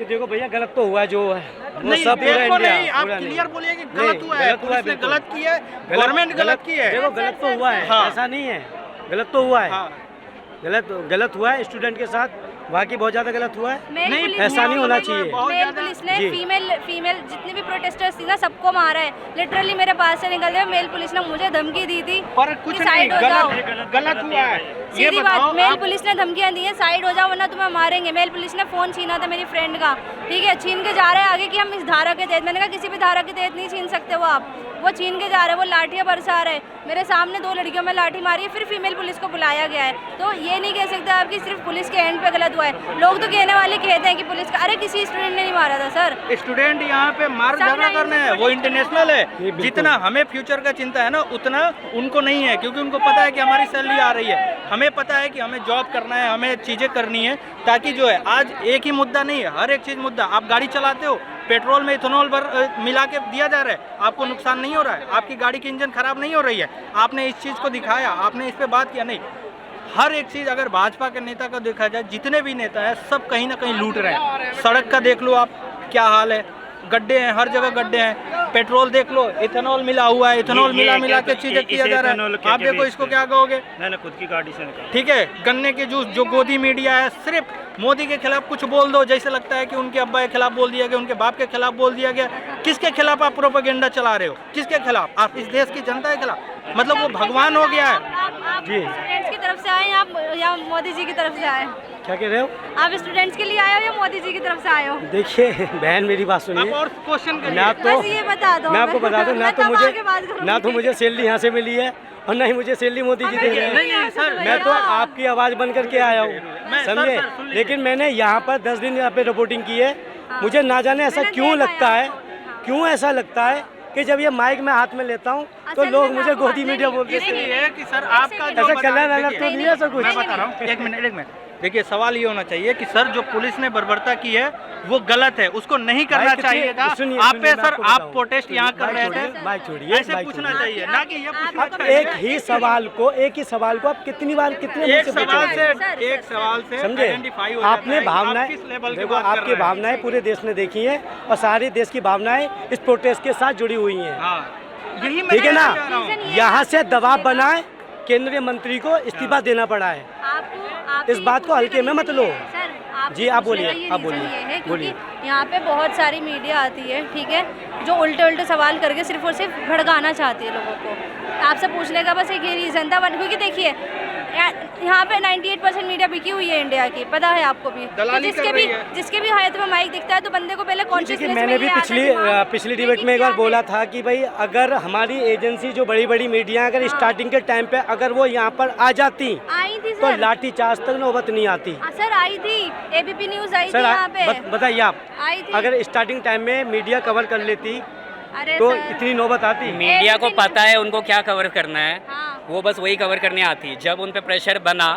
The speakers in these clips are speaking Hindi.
देखो भैया गलत तो हुआ जो है वो नहीं, सब पूरा देखो इंडिया नहीं, आप पूरा क्लियर नहीं। बोलिए कि नहीं, गलत हुआ है, गलत हुआ है, पुलिस ने बिल्कुल। गलत की है, गवर्नमेंट गलत की है। देखो गलत तो हुआ है, हाँ। ऐसा नहीं है, गलत तो हुआ है, हाँ। गलत हुआ है स्टूडेंट के साथ, बाकी बहुत ज़्यादा गलत हुआ है। मेल नहीं, पुलिस ऐसा ने- नहीं होना चाहिए। बहुत मेल ज़्यादा- पुलिस ने जी। फीमेल जितने भी प्रोटेस्टर्स थी ना सबको मारा है। लिटरली मेरे पास से निकल गए। मेल पुलिस ने मुझे धमकी दी थी पर कुछ कि नहीं, साइड हो जाओ। गलत हुआ है। ये सीधी बताओ बात, मेल आप- पुलिस ने धमकियां दी हैं साइड हो जाओ वरना तुम्हें मारेंगे। मेल पुलिस ने फ़ोन छीना था मेरी फ्रेंड का, ठीक है, छीन के जा रहे हैं आगे कि हम इस धारा के तहत। मैंने कहा किसी भी धारा के तहत नहीं छीन सकते वो आप। वो छीन के जा रहे हैं, वो लाठियाँ बरसा रहे हैं। मेरे सामने 2 लड़कियों में लाठी मारी है, फिर फीमेल पुलिस को बुलाया गया है। तो ये नहीं कह सकते आप कि सिर्फ पुलिस के एंड पे गलत हुआ है। लोग तो कहने वाले कहते हैं कि पुलिस का, अरे किसी स्टूडेंट ने नहीं मारा था सर। स्टूडेंट यहाँ पे मार सब झगड़ा लाइन करने से हैं, वो protest इंटरनेशनल है। बिल्कुल। जितना हमें फ्यूचर का चिंता है ना उतना उनको नहीं है, क्योंकि उनको पता है कि हमारी सैलरी आ रही है। हमें पता है कि हमें जॉब करना है, हमें चीज़ें करनी है, ताकि जो है आज एक ही मुद्दा नहीं है, हर एक चीज़ मुद्दा। आप गाड़ी चलाते हो, पेट्रोल में इथेनॉल मिला के दिया जा रहा है, आपको नुकसान नहीं हो रहा है, आपकी गाड़ी की इंजन खराब नहीं हो रही है, आपने इस चीज़ को दिखाया, आपने इस पे बात किया नहीं। हर एक चीज़ अगर भाजपा के नेता का देखा जाए, जितने भी नेता हैं सब कहीं ना कहीं लूट रहे हैं। सड़क का देख लो आप क्या हाल है, गड्ढे हैं, हर जगह गड्ढे हैं। पेट्रोल देख लो, इथेनॉल मिला हुआ है, इथेनॉल मिला के चीज़ें किया जा रहा है। आप देखो इसको क्या कहोगे? मैंने खुद की गाड़ी से निकाला। ठीक है, गन्ने के जूस जो गोदी मीडिया है, सिर्फ मोदी के खिलाफ कुछ बोल दो, जैसे लगता है कि उनके अब्बा के खिलाफ बोल दिया गया, उनके बाप के खिलाफ बोल दिया गया। किसके खिलाफ आप प्रोपेगेंडा चला रहे हो? किसके खिलाफ? आप इस देश की जनता के खिलाफ। मतलब वो भगवान हो गया है। आप जी। स्टूडेंट्स की तरफ से आए आप या मोदी जी की तरफ से आए? क्या कह रहे हो? आप स्टूडेंट्स के लिए आए हो या मोदी जी की तरफ से आए हो? देखिए बहन मेरी बात आप सुनिए, और क्वेश्चन ना करिए। तो बस ये बता दो मैं आपको बता दूं, मैं तब आगे बात करूंगी। ना तो मुझे सैलरी यहाँ से मिली है और ना ही मुझे सैलरी मोदी जी दे रहे नहीं, हैं। नहीं, सर, मैं तो आपकी आवाज़ बन करके आया हूँ, मैं- सर, समझे। सर, सुन लीजिए। लेकिन मैंने यहाँ पर 10 दिन यहाँ पे रिपोर्टिंग की है। मुझे ना जाने ऐसा मैंने क्यों देखा लगता है है, आपको। क्यों ऐसा लगता है कि जब ये माइक में हाथ में लेता हूँ तो असल लोग में मुझे आपको गोदी नहीं, मीडिया नहीं, बोलते नहीं, हैं। इसलिए कि सर आपका जो ऐसा बता- कल्याण अलग देखिए, तो नहीं है सर कुछ। मैं बता रहा हूँ, एक मिनट। देखिए सवाल ये होना चाहिए कि सर जो पुलिस ने बर्बरता की है वो गलत है, उसको नहीं करना भाई, कितनी- चाहिए था। सुनिए, आप सुनिए, पे मैं सर आपको आप बताऊं। प्रोटेस्ट यहाँ कर रहे थे, बाइक छोड़िए, ऐसे बाइक पूछना छोड़िए। चाहिए, ना कि ये पूछना अब चाहिए। एक ही सवाल को आप कितनी बार कितने मुझसे एक सवाल पूछोगे? से एक सवाल से समझे। आइडेंटिफाई हो जाता आपने है कि आप भावनाएं किस लेवल की देखो, बात कर आपकी रहे हैं। भावनाएं पूरे देश ने देखी हैं और सारे देश की भावनाएं इस प्रोटेस्ट के साथ जुड़ी हुई हैं, हाँ, यही मैं ठीक है ना। कहना चाह रहा हूँ। रीजन ये यहाँ है से आपको दबाव पूछेगा। बनाए केंद्रीय मंत्री को इस्तीफा देना पड़ा है। आपको इस बात को हल्के में मत लो। सर जी, आप बोलिए, ये आप रीज़न बोलिए, ये है बोलिए। क्योंकि यहाँ पे बहुत सारी मीडिया आती है, ठीक है, जो उल्टे उल्टे सवाल करके सिर्फ और सिर्फ भड़काना चाहती है लोगों को। आपसे पूछने का बस एक ये रीज़न था, क्योंकि देखिए यहाँ पे 98% मीडिया बिकी हुई है इंडिया की, पता है आपको भी। तो दलाली कर रही है। जिसके भी हाथ में माइक दिखता है तो बंदे को पहले देखिए कॉन्शियसनेस मैंने भी पिछली डिबेट में एक बार बोला था कि भाई अगर हमारी एजेंसी जो बड़ी बड़ी मीडिया अगर स्टार्टिंग के टाइम पे अगर वो यहाँ पर आ जाती आई थी तो सर। लाठी चार्ज तक नौबत नहीं आती। सर आई थी, एबीपी न्यूज़ आई थी सर यहाँ पे बताइए आप, आई थी। अगर स्टार्टिंग टाइम में मीडिया कवर कर लेती अरे तो सर, इतनी नौबत आती। मीडिया को पता है उनको क्या कवर करना है, हाँ। वो बस वही कवर करने आती। जब उन पे प्रेशर बना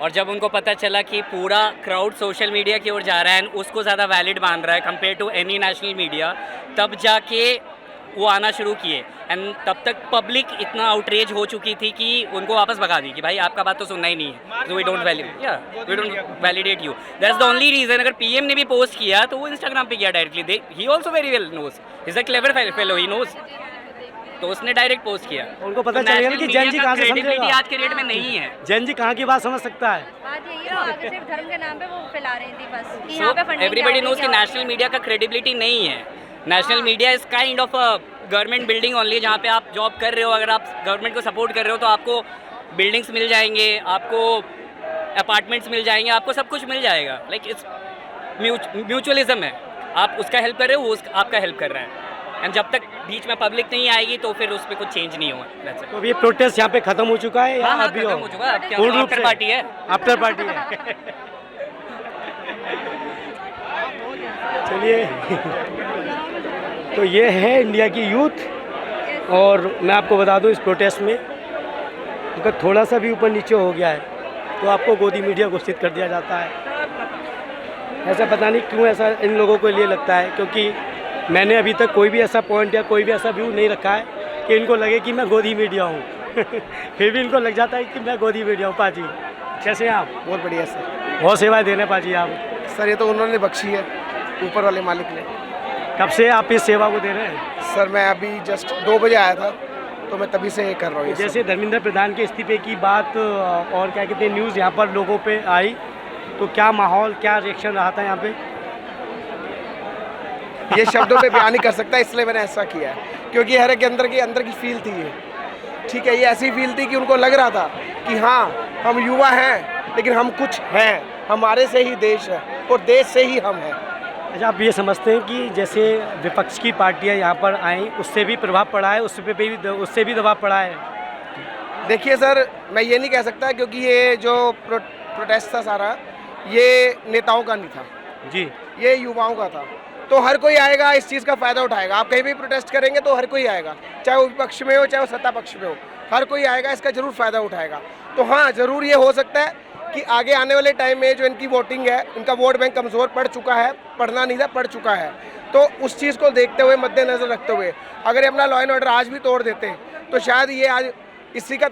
और जब उनको पता चला कि पूरा क्राउड सोशल मीडिया की ओर जा रहा है, उसको ज़्यादा वैलिड मान रहा है compare to any national media, तब जाके वो आना शुरू किए। एंड तब तक पब्लिक इतना आउटरेज हो चुकी थी कि उनको वापस भगा दी कि भाई आपका बात तो सुनना ही नहीं है, so we don't validate you. That's the only reason. अगर पीएम ने भी पोस्ट किया तो वो इंस्टाग्राम पे किया directly, he also very well knows, he's a clever fellow, he knows, तो उसने डायरेक्ट पोस्ट किया। उनको पता चल गया कि जैन जी कहाँ से क्रेडिबिलिटी समझेगा, आज के डेट में नहीं है। जैन जी कहाँ की बात समझ सकता है। बात यही है, आगे सिर्फ धर्म के नाम पे वो फैला रही थी बस कि यहाँ पे फंडिंग एवरीबडी नोज कि नेशनल मीडिया का क्रेडिबिलिटी नहीं है। National media is kind of a government building only, जहाँ पे आप जॉब कर रहे हो, अगर आप गवर्नमेंट को सपोर्ट कर रहे हो तो आपको बिल्डिंग्स मिल जाएंगे, आपको अपार्टमेंट्स मिल जाएंगे, आपको सब कुछ मिल जाएगा। लाइक इट्स म्यूचुअलिज्म है, आप उसका हेल्प कर रहे हो, वो आपका हेल्प कर रहा है। एंड जब तक बीच में पब्लिक नहीं आएगी तो फिर उस पर कुछ चेंज नहीं होगा। तो अभी ये प्रोटेस्ट यहाँ पे खत्म हो चुका है या हाँ, अभी खत्म हो चुका है। अब क्या पूर्ण रूप आफ्टर से पार्टी है, आफ्टर पार्टी है। चलिए तो ये है इंडिया की यूथ, और मैं आपको बता दूं इस प्रोटेस्ट में अगर थोड़ा सा भी ऊपर नीचे हो गया है तो आपको गोदी मीडिया घोषित कर दिया जाता है। ऐसा पता नहीं क्यों ऐसा इन लोगों के लिए लगता है, क्योंकि मैंने अभी तक कोई भी ऐसा पॉइंट या कोई भी ऐसा व्यू नहीं रखा है कि इनको लगे कि मैं गोदी मीडिया हूँ फिर भी इनको लग जाता है कि मैं गोदी मीडिया हूँ। पाजी कैसे हैं आप? बहुत बढ़िया सर। बहुत सेवाएं दे रहे हैं पाजी आप। सर ये तो उन्होंने बख्शी है, ऊपर वाले मालिक ने। कब से आप इस सेवा को दे रहे हैं? सर मैं अभी जस्ट 2 बजे आया था, तो मैं तभी से कर रहा हूँ। जैसे धर्मेंद्र प्रधान के इस्तीफे की बात और क्या कहते हैं न्यूज़ यहाँ पर लोगों पे आई, तो क्या माहौल, क्या रिएक्शन रहा था यहाँ पे? ये शब्दों पे बयान नहीं कर सकता, इसलिए मैंने ऐसा किया है, क्योंकि हर एक अंदर की फील थी ये। ठीक है, ये ऐसी फील थी कि उनको लग रहा था कि हाँ हम युवा हैं, लेकिन हम कुछ हैं, हमारे से ही देश है और देश से ही हम हैं। अच्छा, आप ये समझते हैं कि जैसे विपक्ष की पार्टियां यहाँ पर आईं, उससे भी प्रभाव पड़ा है, उससे भी दबाव पड़ा है? देखिए सर, मैं ये नहीं कह सकता, क्योंकि ये जो प्रोटेस्ट था सारा, ये नेताओं का नहीं था जी, ये युवाओं का था। तो हर कोई आएगा, इस चीज़ का फ़ायदा उठाएगा। आप कहीं भी प्रोटेस्ट करेंगे तो हर कोई आएगा, चाहे वो विपक्ष में हो चाहे वो सत्ता पक्ष में हो, हर कोई आएगा, इसका ज़रूर फ़ायदा उठाएगा। तो हाँ, ज़रूर ये हो सकता है कि आगे आने वाले टाइम में जो इनकी वोटिंग है, इनका वोट बैंक कमज़ोर पड़ चुका है, पढ़ना नहीं था, पड़ चुका है। तो उस चीज़ को देखते हुए, मद्देनज़र रखते हुए, अगर अपना लॉ एंड ऑर्डर आज भी तोड़ देते तो शायद ये आज इसी का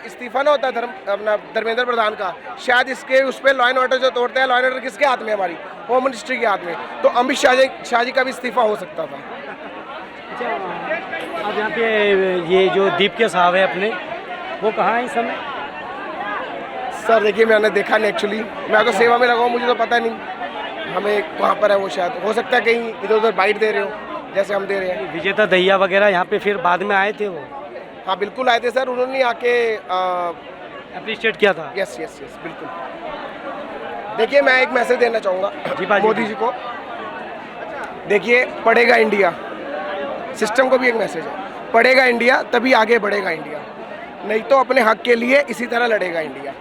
इस्तीफा ना होता अपना धर्मेंद्र प्रधान का, शायद इसके उस पर लॉ एंड ऑर्डर जो तोड़ते हैं, लॉ एंड ऑर्डर किसके हाथ में? हमारी होम मिनिस्ट्री के हाथ में। तो अमित शाह जी का भी इस्तीफा हो सकता था। अच्छा, अब यहाँ पे ये जो दीपके साहब है अपने, वो कहाँ हैं इस समय? सर देखिए, मैंने देखा नहीं एक्चुअली, मैं तो सेवा में लगा हूँ, मुझे तो पता नहीं हमें कहाँ पर है वो। शायद हो सकता है कहीं इधर उधर बाइट दे रहे हो जैसे हम दे रहे हैं। विजेता दहिया वगैरह यहाँ पे फिर बाद में आए थे वो? हाँ बिल्कुल आए थे सर, उन्होंने आके अप्रिशिएट किया था। यस बिल्कुल। देखिए, मैं एक मैसेज देना चाहूँगा मोदी जी को। देखिए, पढ़ेगा इंडिया, सिस्टम को भी एक मैसेज है, पढ़ेगा इंडिया तभी आगे बढ़ेगा इंडिया, नहीं तो अपने हक के लिए इसी तरह लड़ेगा इंडिया।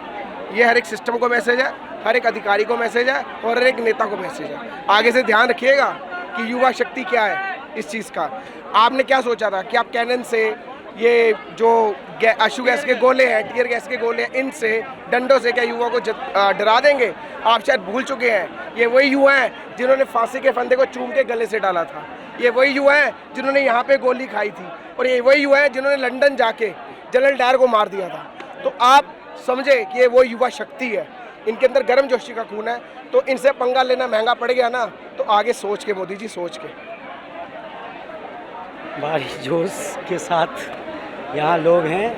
ये हर एक सिस्टम को मैसेज है, हर एक अधिकारी को मैसेज है और हर एक नेता को मैसेज है। आगे से ध्यान रखिएगा कि युवा शक्ति क्या है इस चीज़ का। आपने क्या सोचा था कि आप कैनन से, ये जो आशु गैस के गोले हैं, टीयर गैस के गोले हैं, इनसे, डंडों से क्या युवा को डरा देंगे? आप शायद भूल चुके हैं, ये वही युवा हैं जिन्होंने फांसी के फंदे को चूम के गले से डाला था। ये वही युवा हैं जिन्होंने यहाँ पे गोली खाई थी, और ये वही युवा हैं जिन्होंने लंदन जाके जनरल डायर को मार दिया था। तो आप समझे कि ये वो युवा शक्ति है, इनके अंदर गर्म जोशी का खून है। तो इनसे पंगा लेना महंगा पड़ गया ना, तो आगे सोच के मोदी जी, सोच के। भारी जोश के साथ यहाँ लोग हैं,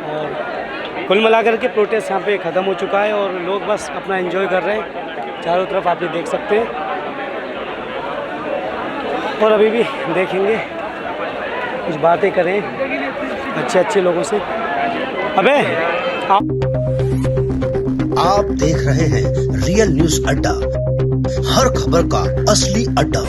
और कुल मिलाकर के प्रोटेस्ट यहाँ पे ख़त्म हो चुका है और लोग बस अपना एंजॉय कर रहे हैं। चारों तरफ आप ये देख सकते हैं, और अभी भी देखेंगे, कुछ बातें करें अच्छे लोगों से। अबे आप देख रहे हैं रियल न्यूज़ अड्डा, हर खबर का असली अड्डा।